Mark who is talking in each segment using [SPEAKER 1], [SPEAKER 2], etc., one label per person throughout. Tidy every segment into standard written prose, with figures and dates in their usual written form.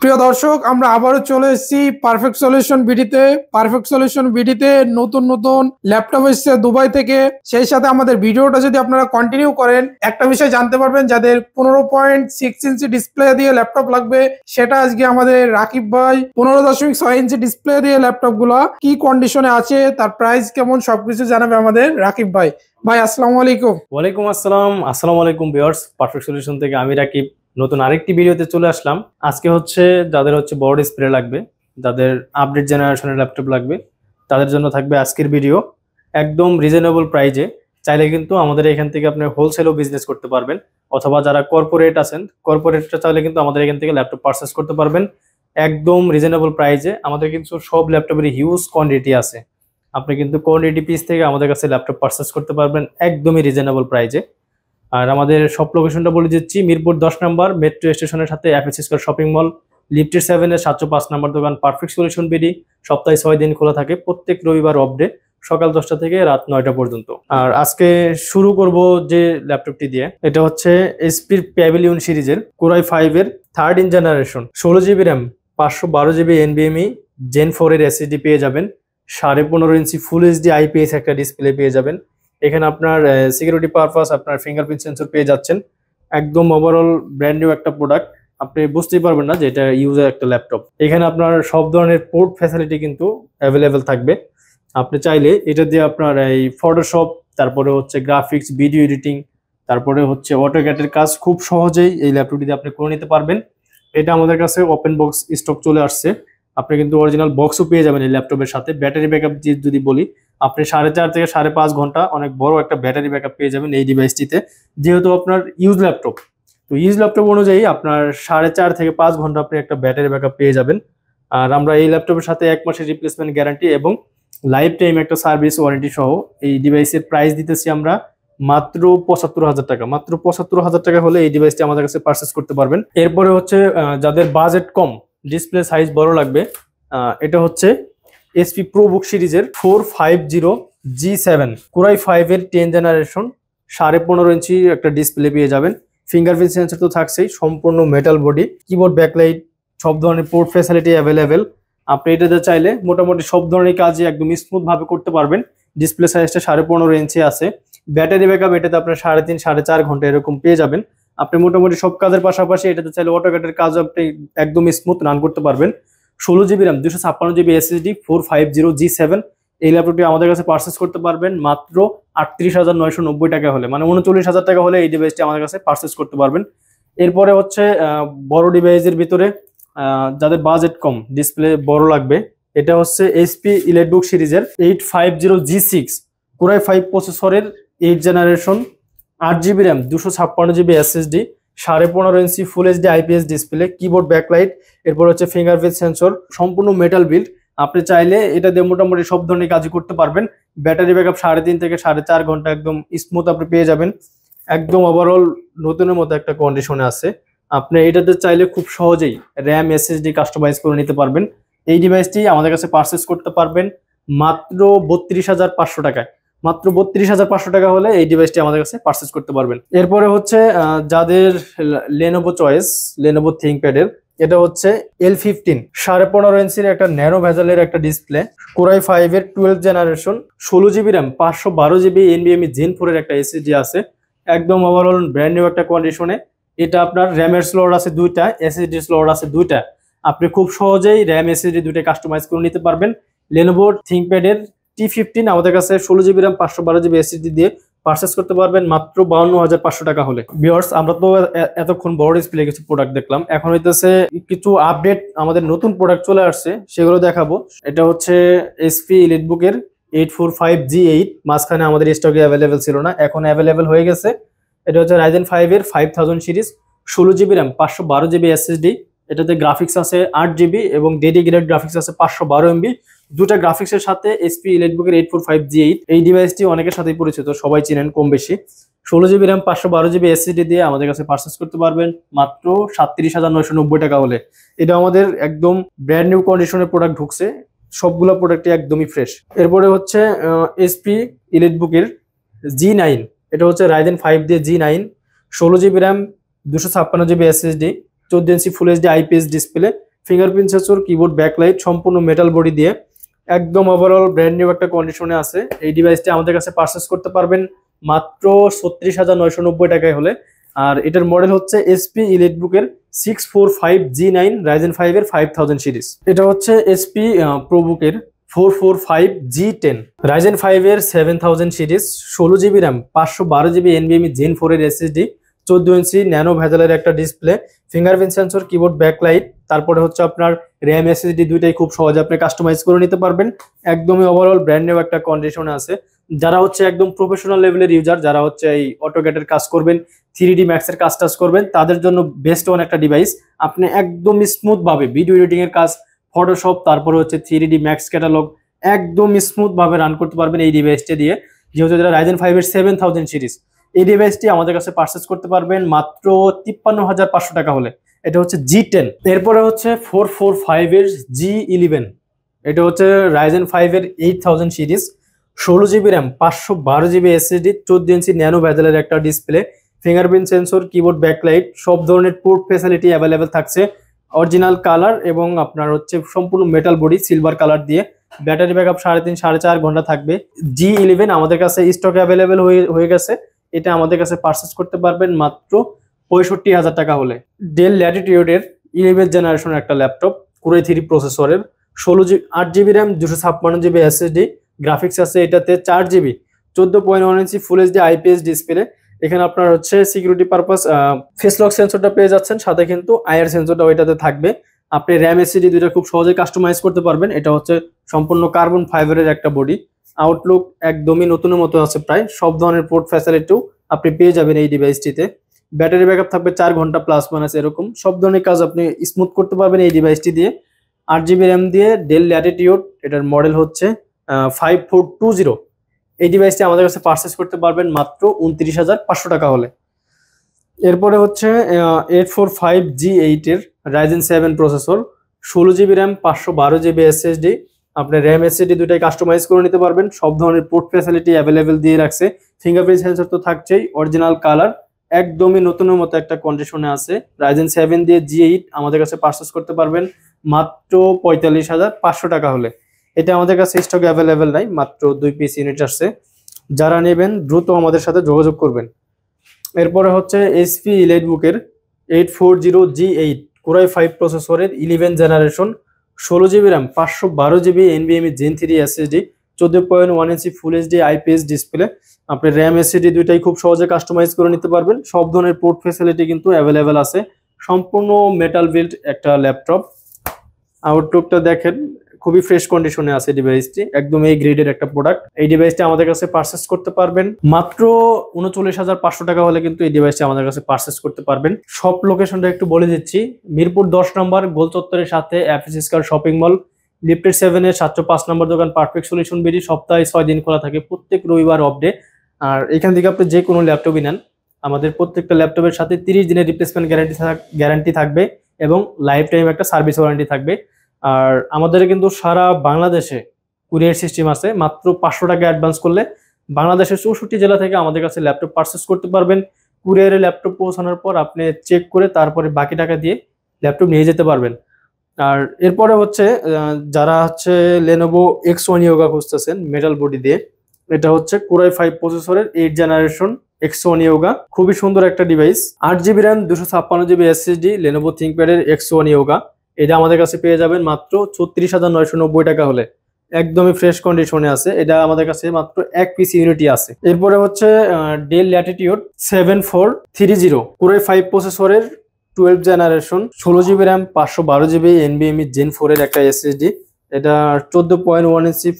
[SPEAKER 1] প্রিয় দর্শক, আমরা আবারও চলে এসেছি পারফেক্ট সলিউশন বিডিতে নতুন নতুন ল্যাপটপ এসেছে দুবাই থেকে। সেই সাথে আমাদের ভিডিওটা যদি আপনারা কন্টিনিউ করেন, একটা বিষয় জানতে পারবেন, যাদের 15.6 ইঞ্চি ডিসপ্লে দিয়ে ল্যাপটপ লাগবে, সেটা আজকে আমাদের রাকিব ভাই 15.6 ইঞ্চি ডিসপ্লে দিয়ে ল্যাপটপ গুলা কি কন্ডিশনে আছে, তার প্রাইস কেমন, সবকিছু জানাবে আমাদের রাকিব ভাই। ভাই আসসালামু আলাইকুম।
[SPEAKER 2] ওয়ালাইকুম আসসালাম। আসসালামু আলাইকুম ভিউয়ার্স, পারফেক্ট সলিউশন থেকে আমি রাকিব নতুন আরেকটি ভিডিওতে চলে আসলাম। আজকে যাদের বড় ডিসপ্লে লাগবে, যাদের আপডেট জেনারেশনের ল্যাপটপ লাগবে, তাদের জন্য থাকবে আজকের ভিডিও একদম রিজনেবল প্রাইজে। চাইলে কিন্তু আমাদের এখান থেকে আপনি হোলসেলও বিজনেস করতে পারবেন, অথবা যারা কর্পোরেট আছেন, কর্পোরেটটা চাইলে কিন্তু আমাদের এখান থেকে ল্যাপটপ পারচেস করতে পারবেন একদম রিজনেবল প্রাইজে। আমাদের কিন্তু সব ল্যাপটপের হিউজ কোয়ান্টিটি আছে, আপনি কিন্তু কোয়ান্টিটি পিস থেকে আমাদের কাছে ল্যাপটপ পারচেস করতে পারবেন একদমই রিজনেবল প্রাইজে। আর আমাদের সব লোকেশনটা বলে দিচ্ছি, মিরপুর 10 নম্বর মেট্রো স্টেশনের সাথে অ্যাপেক্স স্কয়ার শপিং মল, লিফটের 7 এর 705 নম্বর দোকান পারফেক্ট সলিউশন বিডি। সপ্তাহে 6 দিন খোলা থাকে, প্রত্যেক রবিবার অফ ডে, সকাল 10টা থেকে রাত 9টা পর্যন্ত। আর আজকে শুরু করব যে ল্যাপটপটি দিয়ে, এটা হচ্ছে এসপির প্যাভিলিয়ন সিরিজের কোরাই 5 এর 3rd generation, 16 GB RAM, 512 GB এনবিএমই জেন 4 এর এসএসডি পেয়ে যাবেন। 15.5 ইঞ্চি ফুল এইচডি আইপিএস একটা ডিসপ্লে পেয়ে যাবেন। এখানে আপনার সিকিউরিটি পারপাস আপনার ফিঙ্গারপ্রিন্ট সেন্সর পেয়ে যাচ্ছেন। একদম ওভারঅল ব্র্যান্ড নিউ একটা প্রোডাক্ট, আপনি বুঝতেই পারবেন না যে এটা ইউজার একটা ল্যাপটপ। এখানে আপনার সব ধরনের পোর্ট ফ্যাসিলিটি কিন্তু অ্যাভেলেবেল থাকবে। আপনি চাইলে এটা দিয়ে আপনার এই ফটোশপ, তারপরে গ্রাফিক্স, ভিডিও এডিটিং, তারপরে অটোক্যাডের কাজ খুব সহজেই এই ল্যাপটপটি দিয়ে আপনি করে নিতে পারবেন। এটা আমাদের কাছে ওপেন বক্স স্টক চলে আসছে, আপনি কিন্তু অরিজিনাল বক্সও পেয়ে যাবেন এই ল্যাপটপের সাথে। ব্যাটারি ব্যাকআপ যদি বলি, আপনি 4.5 থেকে 5.5 ঘন্টা অনেক বড় একটা ব্যাটারি ব্যাকআপ পেয়ে যাবেন এই ডিভাইসটিতে। যেহেতু আপনার ইউজ ল্যাপটপ, তো ইউজ ল্যাপটপ অনুযায়ী আপনার 4.5 থেকে 5 ঘন্টা আপনি একটা ব্যাটারি ব্যাকআপ পেয়ে যাবেন। আর আমরা এই ল্যাপটপের সাথে 1 মাসের রিপ্লেসমেন্ট গ্যারান্টি এবং লাইফ টাইম একটা সার্ভিস ওয়ারেন্টি সহ এই ডিভাইসের প্রাইস দিতেছি আমরা মাত্র 75,000 টাকা। মাত্র 75,000 টাকা হলে এই ডিভাইসটি আমাদের কাছে পারচেস করতে পারবেন। এরপরে যাদের বাজেট কম, ডিসপ্লে সাইজ বড় লাগবে, এটা এসপি প্রোবুক সিরিজের 450G7 কোরাই 5 এর 10 জেনারেশন, 15.5 ইঞ্চি একটা ডিসপ্লে পেয়ে যাবেন। ফিঙ্গারপ্রিন্ট সেন্সর তো থাকছেই, সম্পূর্ণ মেটাল বডি, কিবোর্ড, ব্যাকলাইট, সব ধরনের পোর্ট ফ্যাসিলিটি অ্যাভেলেবেল। আপনি এটাতে চাইলে মোটামুটি সব ধরনের কাজই একদম স্মুথ ভাবে করতে পারবেন। ডিসপ্লে সাইজটা 15.5 ইঞ্চি আছে। ব্যাটারি ব্যাকআপ এটাতে আপনার 3.5 4.5 ঘন্টা এরকম পেয়ে যাবেন। আপনি মোটামুটি সব কাজের পাশাপাশি এটাতে চাইলে অটোক্যাডের কাজ আপনি একদম স্মুথ রান করতে পারবেন। 16 GB RAM, 256 GB SSD, 450G7 এই ল্যাপটপটি আমাদের কাছে পারচেস করতে পারবেন মাত্র 38,990 টাকা হলে, মানে 39,000 টাকা হলে এই ডিভাইসটি আমাদের কাছে পারচেস করতে পারবেন। এরপরে বড় ডিভাইসের ভিতরে যাদের বাজেট কম, ডিসপ্লে বড় লাগবে, এটা এসপি ইলেটবুক সিরিজের 850G6 কোরাই 5 প্রসেসরের 8 generation, 8 GB RAM, 256 GB SSD, 15.5 inch full HD IPS display, keyboard, backlight, এরপর ফিঙ্গারপ্রিন্ট সেন্সর, সম্পূর্ণ মেটাল বিল্ড। আপনি চাইলে এটা দিয়ে মোটামুটি সব ধরনের কাজই করতে পারবেন। ব্যাটারি ব্যাকআপ 3.5 থেকে 4.5 ঘন্টা একদম স্মুথ আপনি পেয়ে যাবেন। একদম ওভারঅল নতুনের মতো একটা কন্ডিশনে আছে। আপনি এটাতে চাইলে খুব সহজেই র্যাম, এসএসডি কাস্টমাইজ করে নিতে পারবেন। এই ডিভাইসটি আমাদের কাছে পারচেস করতে পারবেন মাত্র 32,500 টাকায়। মাত্র 32,500 টাকা হলে এই ডিভাইসটি আমাদের কাছে পারচেস করতে পারবেন। এরপরে যাদের লেনোভো চয়েস, লেনোভো থিংকপ্যাডের, এটা L15 15.5 ইঞ্চির একটা ন্যানো ভেজালের একটা ডিসপ্লে, কোরাই 5 এর 12 জেনারেশন, 16 জিবি র্যাম, 512 জিবি এনবিএমই জেন 4 এর একটা এসএসডি আছে। একদম ওভারঅল ব্র্যান্ড নিউ একটা কন্ডিশনে। এটা আপনার র্যামের স্লট আছে 2টা, এসএসডি স্লট আছে 2টা। আপনি খুব সহজেই র্যাম, এসএসডি 2টা কাস্টমাইজ করে নিতে পারবেন। লেনোভো থিংকপ্যাডের T15 আমাদের কাছে 16 জিবি র্যাম, 512 জিবি এসএসডি দিয়ে পারচেস করতে পারবেন মাত্র 52,500 টাকা হলে। ভিউয়ার্স, আমরা তো এতক্ষণ বড় ডিসপ্লে কিছু প্রোডাক্ট দেখলাম, এখন কিছু আপডেট আমাদের নতুন প্রোডাক্ট চলে আসছে, সেগুলো দেখাবো। এটা এসপি ইলিটবুকের 845G8, মাঝখানে আমাদের স্টকে অ্যাভেলেবেল ছিল না, এখন অ্যাভেলেবেল হয়ে গেছে। এটা রাইজেন 5 এর 5000 series, 16 GB RAM, 512 GB SSD. এটাতে গ্রাফিক্স আছে 8 জিবি এবং ডেডিকেটেড গ্রাফিক্স আছে 512 MB। দুটা গ্রাফিক্সের সাথে এসপি ইলিটবুকের 845G8। এই ডিভাইসটি অনেকের সাথেই পরিচিত, সবাই চিনেন কম বেশি। 16 জিবি র্যাম, 512 জিবি এসএসডি দিয়ে আমাদের কাছে পারচেস করতে পারবেন মাত্র 37,990 টাকা হলে। এটা আমাদের একদম ব্র্যান্ড নিউ কন্ডিশনের প্রোডাক্ট ঢুকছে, সবগুলো প্রোডাক্টই একদমই ফ্রেশ। এরপরে এসপি ইলিটবুকের G9, এটা রাইজেন 5 দিয়ে G9, 16 GB RAM, 256 GB SSD, 14 inch full HD IPS display, fingerprint sensor, keyboard, backlight, সম্পূর্ণ মেটাল বডি দিয়ে একদম ওভারঅল ব্র্যান্ড নিউ একটা কন্ডিশনে আছে। এই ডিভাইসটি আমাদের কাছে পারচেস করতে পারবেন মাত্র 36,990 টাকায় হলে। আর এটার মডেল হচ্ছে এসপি ইলিটবুকের 645G9 Ryzen 5 এর 5000 সিরিজ। এটা হচ্ছে এসপি প্রোবুকের 445G10 Ryzen 5 এর 7000 series, 16GB RAM, 512GB NVMe Gen 4 এর SSD, 14 ইঞ্চি ন্যানো ভেজালের একটা display, fingerprint sensor, keyboard, backlight, তারপরে হচ্ছে আপনার র্যাম এসএসডি দুইটাই খুব সহজে আপনি কাস্টমাইজ করে নিতে পারবেন। একদমই ওভারঅল ব্র্যান্ড নিউ একটা কন্ডিশনে আছে। যারা হচ্ছে একদম প্রফেশনাল লেভেলের ইউজার, যারা হচ্ছে এই অটোক্যাডের কাজ করবেন, 3D Max এর কাজ টাজ করবেন, তাদের জন্য বেস্ট ওয়ান একটা ডিভাইস। আপনি একদম স্মুথ ভাবে ভিডিও এডিটিং এর কাজ, ফটোশপ, তারপরে হচ্ছে 3D Max ক্যাটালগ একদম স্মুথ ভাবে রান করতে পারবেন এই ডিভাইসটি দিয়ে। যেহেতু যেটা Ryzen 5 এর 7000 সিরিজ, এই ডিভাইসটি আমাদের কাছে পারচেস করতে পারবেন মাত্র 53,500 টাকা হলে। এটা হচ্ছে G10। এরপরে হচ্ছে 445 এর G11। এটা হচ্ছে Ryzen 5 এর 8000 series, 16GB RAM, 512GB SSD, 14 inch nano ভেজালের একটা display, fingerprint sensor, keyboard, backlight, সব ধরনের পোর্ট ফ্যাসিলিটি অ্যাভেলেবেল থাকছে। অরিজিনাল কালার এবং আপনার হচ্ছে সম্পূর্ণ মেটাল বডি সিলভার কালার দিয়ে। ব্যাটারি ব্যাকআপ 3.5-4.5 ঘন্টা থাকবে। G11 আমাদের কাছে স্টক অ্যাভেলেবেল হয়ে গেছে। এটা আমাদের কাছে পারচেস করতে পারবেন মাত্র 65,000 টাকা হলে। ডেল ল্যাটিটিউডের 11th জেনারেশনের একটা ল্যাপটপ, Core i3 প্রসেসরের, 8GB RAM, 256GB SSD, graphics আছে এটাতে 4GB, 14.1 inch full HD IPS display. এখানে আপনার হচ্ছে সিকিউরিটি পারপাস ফেস লক সেন্সরটা পেয়ে যাচ্ছেন, সাথে কিন্তু আইআর সেন্সরটাও এটাতে থাকবে। আপনি র্যাম এসএসডি দুইটা খুব সহজে কাস্টমাইজ করতে পারবেন। এটা হচ্ছে সম্পূর্ণ কার্বন ফাইবারের একটা বডি। আউটলুক একদমই নতুনের মতো আছে, প্রায় সব ধরনের পোর্ট ফ্যাসিলিটিও আপনি পেয়ে যাবেন এই ডিভাইসটিতে। ব্যাটারি ব্যাকআপ থাকবে 4 ঘন্টা প্লাস মাইনাস, এরকম সব ধরনের কাজ আপনি স্মুথ করতে পারবেন এই ডিভাইসটি দিয়ে। 8GB র্যাম দিয়ে ডেল ল্যাটিটিউড, এটার মডেল হচ্ছে 5420। এই ডিভাইসটি আমাদের কাছে পারচেস করতে পারবেন মাত্র 29,500 টাকা হলে। এরপরে হচ্ছে 845G8 এর Ryzen 7 processor, 16GB RAM, 512GB SSD, আপনি র্যাম এসএসডি দুইটাই কাস্টমাইজ করে নিতে পারবেন। সব ধরনের পোর্ট ফ্যাসিলিটি অ্যাভেলেবেল দিয়ে রাখছে। ফিঙ্গারপ্রিন্ট সেন্সর তো থাকছেই, অরিজিনাল কালার, একদমই নতুনের মতো একটা কন্ডিশনে আছে। Ryzen 7 দিয়ে G8 আমাদের কাছে পারচেস করতে পারবেন মাত্র 45,500 টাকা হলে। এটা আমাদের কাছে স্টক অ্যাভেলেবেল নাই, মাত্র 2 পিস ইউনিট আসছে। যারা নেবেন দ্রুত আমাদের সাথে যোগাযোগ করবেন। এরপরে হচ্ছে এসপি ইলিটবুকের 840G8 Core i5 প্রসেসরের 11th generation, 16GB RAM, 512GB NVMe Gen 3 SSD, 14.1 inch full HD IPS display. আপনি র্যাম এসএসডি দুইটাই খুব সহজে কাস্টমাইজ করে নিতে পারবেন। সব ধরনের পোর্ট ফ্যাসিলিটি কিন্তু অ্যাভেলেবেল আছে। সম্পূর্ণ মেটাল বিল্ড একটা ল্যাপটপ। আউটলুকটা দেখেন, খুবই ফ্রেশ কন্ডিশনে আছে ডিভাইসটি, একদম এই গ্রেডের একটা প্রোডাক্ট। এই ডিভাইসটি আমাদের কাছে পারচেস করতে পারবেন মাত্র 39,500 টাকা হলে কিন্তু এই ডিভাইসটি আমাদের কাছে পারচেস করতে পারবেন। সব লোকেশনটা একটু বলে দিচ্ছি। মিরপুর 10 নম্বর গোল চত্বরের সাথে Apis square shopping mall, lifted 7 এর 705 নম্বর দোকান পারফেক্ট সলিউশন বিডি। সপ্তাহে 6 দিন খোলা থাকে, প্রত্যেক রবিবার অফ ডে। আর এখান থেকে আপনি যে কোনো ল্যাপটপই নেন, আমাদের প্রত্যেকটা ল্যাপটপের সাথে 30 দিনের রিপ্লেসমেন্ট গ্যারান্টি থাকবে এবং লাইফ টাইম একটা সার্ভিস ওয়ারেন্টি থাকবে। আর আমাদের কিন্তু সারা বাংলাদেশে কুরিয়ার সিস্টেম আছে। মাত্র 500 টাকা অ্যাডভান্স করলে বাংলাদেশের 64 জেলা থেকে আমাদের কাছে ল্যাপটপ পারচেস করতে পারবেন। কুরিয়ারে ল্যাপটপ পৌঁছানোর পর আপনি চেক করে তারপরে বাকি টাকা দিয়ে ল্যাপটপ নিয়ে যেতে পারবেন। আর এরপরে হচ্ছে যারা হচ্ছে Lenovo X1 Yoga খুঁজতেছেন মেটাল বডি দিয়ে, এটা হচ্ছে Core i5 প্রসেসরের 8th জেনারেশন X1 Yoga, খুবই সুন্দর একটা device. 8GB RAM, 256GB SSD, Lenovo ThinkPad এর X1 Yoga। এটা আমাদের কাছে পেয়ে যাবেন মাত্র 36,990 টাকা হলে। একদমই ফ্রেশ কন্ডিশনে আছে। এটা আমাদের কাছে মাত্র 1 পিস ইউনিটই আছে। এরপরে হচ্ছে ডেল ল্যাটিটিউড 7430 Core i5 প্রসেসরের 12th generation, 16GB RAM, 512GB NVMe Gen 4 এর একটা SSD। এটা 14.1 inch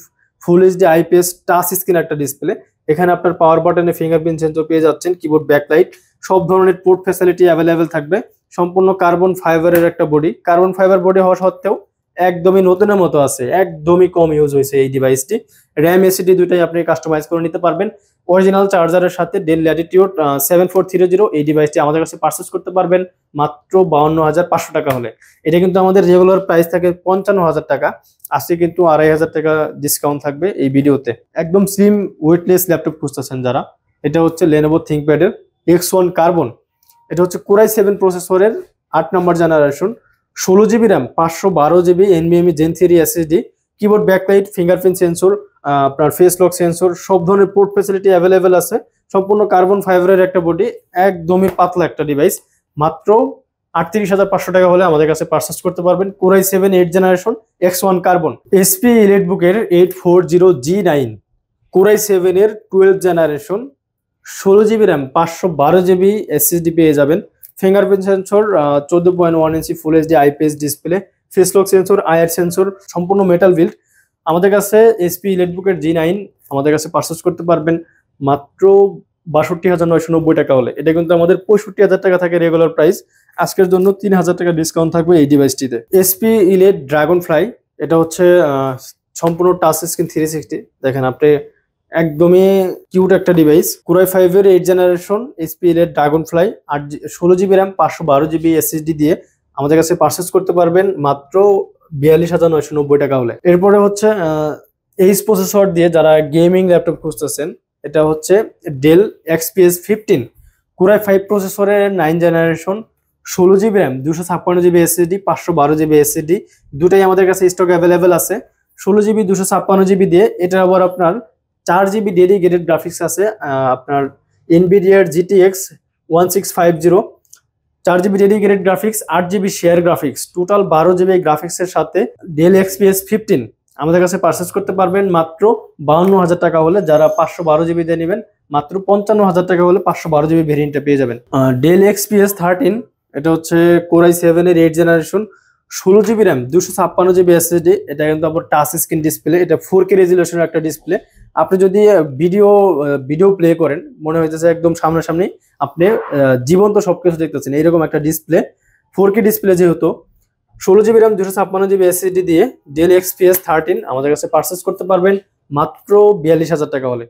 [SPEAKER 2] full HD IPS touch screen একটা ডিসপ্লে। এখানে আপনার পাওয়ার বাটনে ফিঙ্গারপ্রিন্ট সেন্সর পেয়ে যাচ্ছেন, কিবোর্ড, ব্যাকলাইট, সব ধরনের পোর্ট ফ্যাসিলিটি অ্যাভেলেবেল থাকবে। সম্পূর্ণ কার্বন ফাইবারের একটা বডি। কার্বন ফাইবার বডি হওয়া সত্ত্বেও একদমই নতুনের মতো আছে, একদমই কম ইউজ হয়েছে এই ডিভাইসটি। র্যাম এসএসডি দুইটাই আপনি কাস্টমাইজ করে নিতে পারবেন। অরিজিনাল চার্জারের সাথে ডেল ল্যাটিটিউড 7430 এই ডিভাইসটি আমাদের কাছে পারচেস করতে পারবেন মাত্র 52,500 টাকা হলে। এটা কিন্তু আমাদের রেগুলার প্রাইস থাকে 55,000 টাকা, আজকে কিন্তু 2,500 টাকা ডিসকাউন্ট থাকবে এই ভিডিওতে। একদম স্লিম ওয়েটলেস ল্যাপটপ খুঁজতেছেন যারা, এটা হচ্ছে Lenovo ThinkPad এর X1 কার্বন। এটা হচ্ছে Core i7 প্রসেসরের 8 number generation, 16 GB RAM, 512 GB NVMe Gen 3 SSD, keyboard backlight, fingerprint sensor, আপনার ফেস লক সেন্সর, সব ধরনের পোর্ট ফ্যাসিলিটি অ্যাভেলেবেল আছে। সম্পূর্ণ কার্বন ফাইবারের একটা বডি, একদমই পাতলা একটা ডিভাইস। মাত্র 38,500 টাকা হলে আমাদের কাছে পারচেজ করতে পারবেন। Core i7 8th generation X1 carbon, HP EliteBook-এর 840G9, Core i7 এর 12th generation, 16 GB RAM, 512 GB SSD পেয়ে যাবেন। Fingerprint sensor, 14.1 inch full HD IPS display, face lock sensor, IR sensor, সম্পূর্ণ মেটাল বিল্ড। আমাদের কাছে HP EliteBook-এর G9 আমাদের কাছে purchase করতে পারবেন মাত্র 62,990 টাকা হলে। এটা কিন্তু আমাদের 65,000 টাকা থাকে রেগুলার প্রাইস। আজকের জন্য 3,000 টাকা ডিসকাউন্ট থাকবে এই ডিভাইসটিতে। HP Elite Dragonfly, এটা হচ্ছে সম্পূর্ণ টাচ স্ক্রিন 360। দেখেন আপনি, একদমই কিউট একটা ডিভাইস। Core i5 এর 8th generation HP Elite Dragonfly, 16 GB RAM, 512 GB SSD দিয়ে আমাদের কাছে পারচেজ করতে পারবেন মাত্র 42,990 টাকা হলে। এরপরে হচ্ছে এইচ প্রসেসর দিয়ে যারা গেমিং ল্যাপটপ খুঁজতেছেন, এটা হচ্ছে ডেল XPS 15, Core i5 প্রসেসরের 9th generation, 16 GB RAM, 256 GB SSD, 512 GB SSD, দুটাই আমাদের কাছে স্টক অ্যাভেলেবেল আছে। 16 GB 256 GB দিয়ে এটা আবার আপনার 4 GB ডেডিকেটেড গ্রাফিক্স আছে, আপনার NVIDIA GTX 1650, 4 GB dedicated graphics, 8 GB share graphics, total 12 GB গ্রাফিক্সের সাথে ডেল XPS 15 আমাদের কাছে পারচেজ করতে পারবেন মাত্র 52,000 টাকা হলে। যারা 512 GB দিয়ে নেবেন মাত্র 55,000 টাকা হলে 512 GB ভেরিয়েন্টটা পেয়ে যাবেন। ডেল XPS 13, এটা হচ্ছে Core i7 এর 8th generation, 16 GB RAM, 256 GB SSD, এটা কিন্তু আবার টাচ স্ক্রিন ডিসপ্লে, এটা 4K রেজুলেশনের একটা ডিসপ্লে। আপনি যদি ভিডিও প্লে করেন, মনে হইতেছে একদম সামনাসামনি আপনি জীবন্ত সবকিছু দেখতেছেন, এইরকম একটা ডিসপ্লে। 4K ডিসপ্লে যেহেতু, 16 GB র্যাম, 256 GB SSD দিয়ে ডেল XPS 13 আমাদের কাছে পারচেজ করতে পারবেন মাত্র 42,000 টাকা হলে।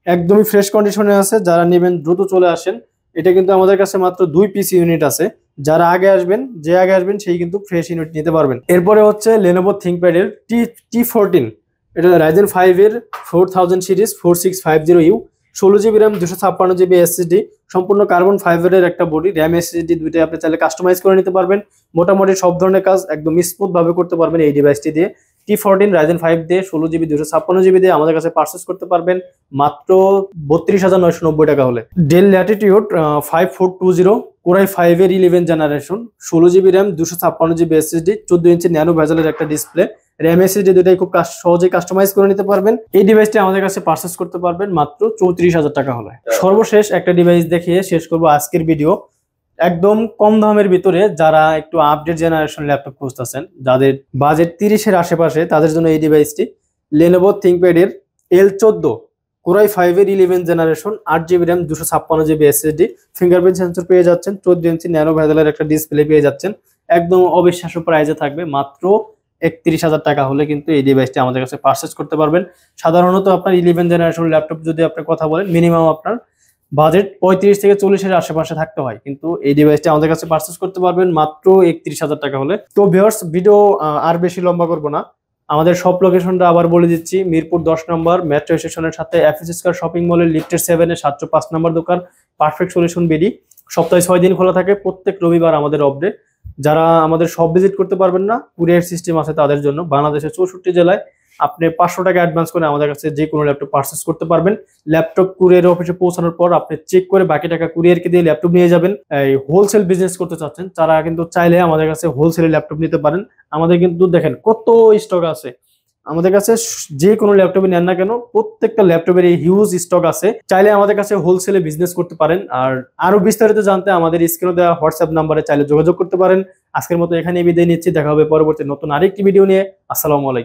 [SPEAKER 2] একদমই ফ্রেশ কন্ডিশনে আছে, যারা নেবেন দ্রুত চলে আসেন। এটা কিন্তু আমাদের কাছে মাত্র 2 পিস ইউনিট আছে, যারা আগে আসবেন সেই কিন্তু ফ্রেশ ইউনিট নিতে পারবেন। এরপরে হচ্ছে Lenovo ThinkPad এর T14, এটা Ryzen 5 এর 4000 series 4650U, 16 GB RAM, 256 GB SSD, সম্পূর্ণ কার্বন ফাইবারের একটা বডি, র্যাম SSD দুইটাই আপনি চাইলে কাস্টমাইজ করে নিতে পারবেন। মোটামুটি সব ধরনের কাজ একদম স্মুথ ভাবে করতে পারবেন এই ডিভাইসটি দিয়ে। T14 Ryzen 5 দিয়ে 16 GB 256 GB দিয়ে আমাদের কাছে পারচেজ করতে পারবেন মাত্র 32,990 টাকা হলে। ডেল ল্যাটিটিউড 5420, Core i5 এর 11th generation, 16 GB RAM, 256 GB SSD, 14 inch nano ভেজেলের একটা ডিসপ্লে, র্যাম SSD দুটাই খুব সহজেই কাস্টমাইজ করে নিতে পারবেন। এই ডিভাইসটি আমাদের কাছে পারচেজ করতে পারবেন মাত্র 34,000 টাকা হলে। সর্বশেষ একটা ডিভাইস দেখিয়ে শেষ করব আজকের ভিডিও। একদম কম দামের ভিতরে যারা একটু আপডেট জেনারেশন ল্যাপটপ খুঁজতেছেন, যাদের বাজেট 30-এর আশেপাশে, তাদের জন্য এই ডিভাইসটি Lenovo ThinkPad এর L14, Core i5 এর 11th generation, 8 GB RAM, 256 GB SSD, fingerprint sensor পেয়ে যাচ্ছেন, 14 ইঞ্চি ন্যানো ভেজেলের একটা ডিসপ্লে পেয়ে যাচ্ছেন। একদম অবিশ্বাস্য প্রাইসে থাকবে মাত্র 31,000 টাকা হলে কিন্তু এই ডিভাইসটি আমাদের কাছে পারচেজ করতে পারবেন। সাধারণত আপনার 11th জেনারেশন ল্যাপটপ যদি আপনি কথা বলেন, মিনিমাম আপনার বাজেট 35 থেকে 40-এর আশেপাশে থাকতে হয়, কিন্তু এই ডিভাইসটি আমাদের কাছে পারচেজ করতে পারবেন মাত্র 31,000 টাকা হলে। তো ভিউয়ার্স, ভিডিও আর বেশি লম্বা করব না, আমাদের সব লোকেশনটা আবার বলে দিচ্ছি। মিরপুর 10 নম্বর মেট্রো স্টেশনের সাথে FS Square শপিং মলের লিফটের 7 এর 705 নম্বর দোকান পারফেক্ট সলিউশন বিডি। সপ্তাহে 6 দিন খোলা থাকে, প্রত্যেক রবিবার আমাদের অফ ডে। যারা আমাদের শপ ভিজিট করতে পারবেন না, কুরিয়ার সিস্টেম আছে তাদের জন্য। বাংলাদেশের 64 জেলায় আপনি 500 টাকা অ্যাডভান্স করে আমাদের কাছে যে কোনো ল্যাপটপ পারচেজ করতে পারবেন। ল্যাপটপ কুরিয়ার অফিসে পৌঁছানোর পর আপনি চেক করে বাকি টাকা কুরিয়ারকে দিয়ে ল্যাপটপ নিয়ে যাবেন। এই হোলসেল বিজনেস করতে চাচ্ছেন, তারা কিন্তু চাইলে আমাদের কাছে হোলসেলে ল্যাপটপ নিতে পারেন। আমাদের কিন্তু দেখেন কত স্টক আছে আমাদের কাছে, যে কোনো ল্যাপটপে নেন না কেন প্রত্যেকটা ল্যাপটপের এই হিউজ স্টক আছে। চাইলে আমাদের কাছে হোলসেলে বিজনেস করতে পারেন। আর আরো বিস্তারিত জানতে আমাদের স্ক্রিনে দেওয়া হোয়াটসঅ্যাপ নাম্বারে চাইলে যোগাযোগ করতে পারেন। আজকের মতো এখানেই বিদায় নিচ্ছি, দেখা হবে পরবর্তী নতুন আরেকটি ভিডিও নিয়ে। আসসালামু আলাইকুম।